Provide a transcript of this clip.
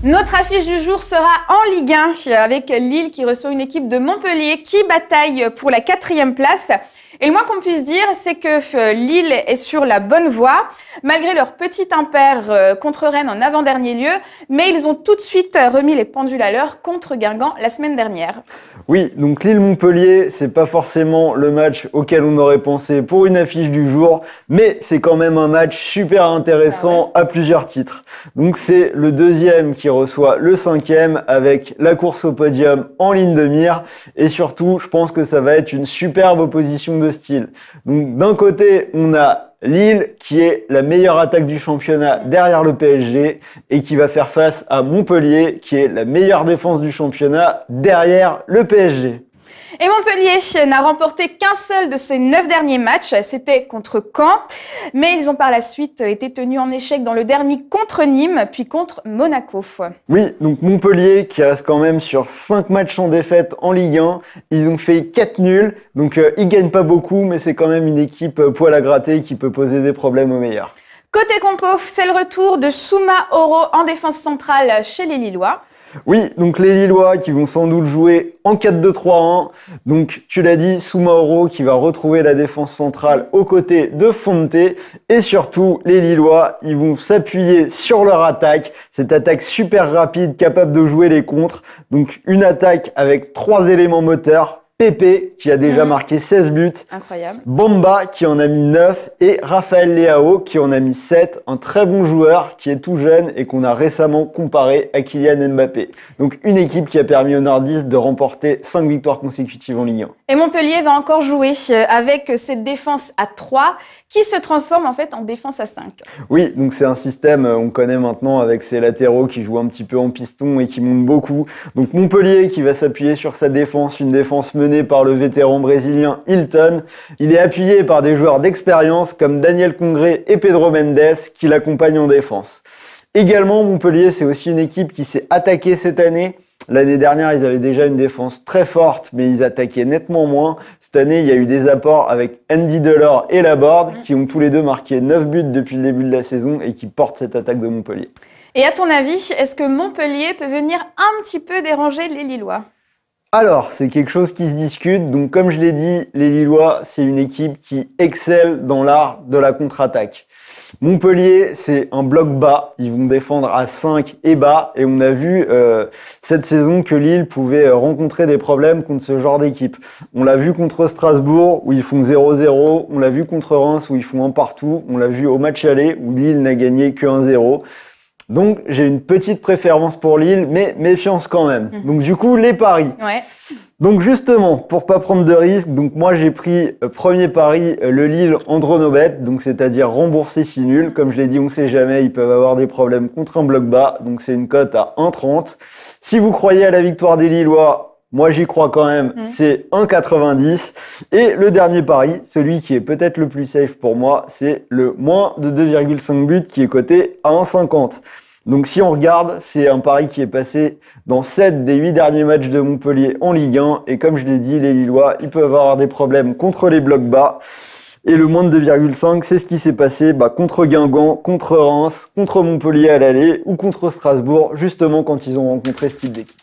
Notre affiche du jour sera en Ligue 1 avec Lille qui reçoit une équipe de Montpellier qui bataille pour la 4e place. Et le moins qu'on puisse dire, c'est que Lille est sur la bonne voie, malgré leur petit impair contre Rennes en avant-dernier lieu, mais ils ont tout de suite remis les pendules à l'heure contre Guingamp la semaine dernière. Oui, donc Lille-Montpellier, c'est pas forcément le match auquel on aurait pensé pour une affiche du jour, mais c'est quand même un match super intéressant à plusieurs titres. Donc c'est le deuxième qui reçoit le 5e avec la course au podium en ligne de mire, et surtout, je pense que ça va être une superbe opposition de style. Donc d'un côté, on a Lille qui est la meilleure attaque du championnat derrière le PSG et qui va faire face à Montpellier qui est la meilleure défense du championnat derrière le PSG. Et Montpellier n'a remporté qu'un seul de ses 9 derniers matchs, c'était contre Caen. Mais ils ont par la suite été tenus en échec dans le derby contre Nîmes, puis contre Monaco. Oui, donc Montpellier qui reste quand même sur 5 matchs sans défaite en Ligue 1. Ils ont fait 4 nuls, donc ils gagnent pas beaucoup, mais c'est quand même une équipe poil à gratter qui peut poser des problèmes aux meilleurs. Côté compo, c'est le retour de Souma Oro en défense centrale chez les Lillois. Oui, donc les Lillois qui vont sans doute jouer en 4-2-3-1. Donc tu l'as dit, Soumaoro qui va retrouver la défense centrale aux côtés de Fonte. Et surtout, les Lillois, ils vont s'appuyer sur leur attaque. Cette attaque super rapide, capable de jouer les contres. Donc une attaque avec 3 éléments moteurs. Pépé qui a déjà marqué 16 buts, incroyable. Bamba qui en a mis 9 et Raphaël Leao qui en a mis 7, un très bon joueur qui est tout jeune et qu'on a récemment comparé à Kylian Mbappé. Donc une équipe qui a permis aux Nordistes de remporter 5 victoires consécutives en Ligue 1. Et Montpellier va encore jouer avec cette défense à 3 qui se transforme en fait en défense à 5. Oui, donc c'est un système on connaît maintenant avec ses latéraux qui jouent un petit peu en piston et qui montent beaucoup. Donc Montpellier qui va s'appuyer sur sa défense, une défense mené par le vétéran brésilien Hilton. Il est appuyé par des joueurs d'expérience comme Daniel Congré et Pedro Mendes qui l'accompagnent en défense. Également, Montpellier, c'est aussi une équipe qui s'est attaquée cette année. L'année dernière, ils avaient déjà une défense très forte, mais ils attaquaient nettement moins. Cette année, il y a eu des apports avec Andy Delors et Laborde qui ont tous les deux marqué 9 buts depuis le début de la saison et qui portent cette attaque de Montpellier. Et à ton avis, est-ce que Montpellier peut venir un petit peu déranger les Lillois ? Alors, c'est quelque chose qui se discute. Donc, comme je l'ai dit, les Lillois, c'est une équipe qui excelle dans l'art de la contre-attaque. Montpellier, c'est un bloc bas. Ils vont défendre à 5 et bas. Et on a vu cette saison que Lille pouvait rencontrer des problèmes contre ce genre d'équipe. On l'a vu contre Strasbourg, où ils font 0-0. On l'a vu contre Reims, où ils font un partout. On l'a vu au match aller, où Lille n'a gagné que 1-0. Donc, j'ai une petite préférence pour Lille, mais méfiance quand même. Donc, du coup, les paris. Ouais. Donc, justement, pour pas prendre de risques, donc moi, j'ai pris premier pari, le Lille Andronobet, donc c'est-à-dire rembourser si nul. Comme je l'ai dit, on sait jamais, ils peuvent avoir des problèmes contre un bloc bas. Donc, c'est une cote à 1,30. Si vous croyez à la victoire des Lillois, moi, j'y crois quand même, c'est 1,90. Et le dernier pari, celui qui est peut-être le plus safe pour moi, c'est le moins de 2,5 buts qui est coté à 1,50. Donc si on regarde, c'est un pari qui est passé dans 7 des 8 derniers matchs de Montpellier en Ligue 1. Et comme je l'ai dit, les Lillois, ils peuvent avoir des problèmes contre les blocs bas. Et le moins de 2,5, c'est ce qui s'est passé contre Guingamp, contre Reims, contre Montpellier à l'aller ou contre Strasbourg, justement quand ils ont rencontré ce type d'équipe.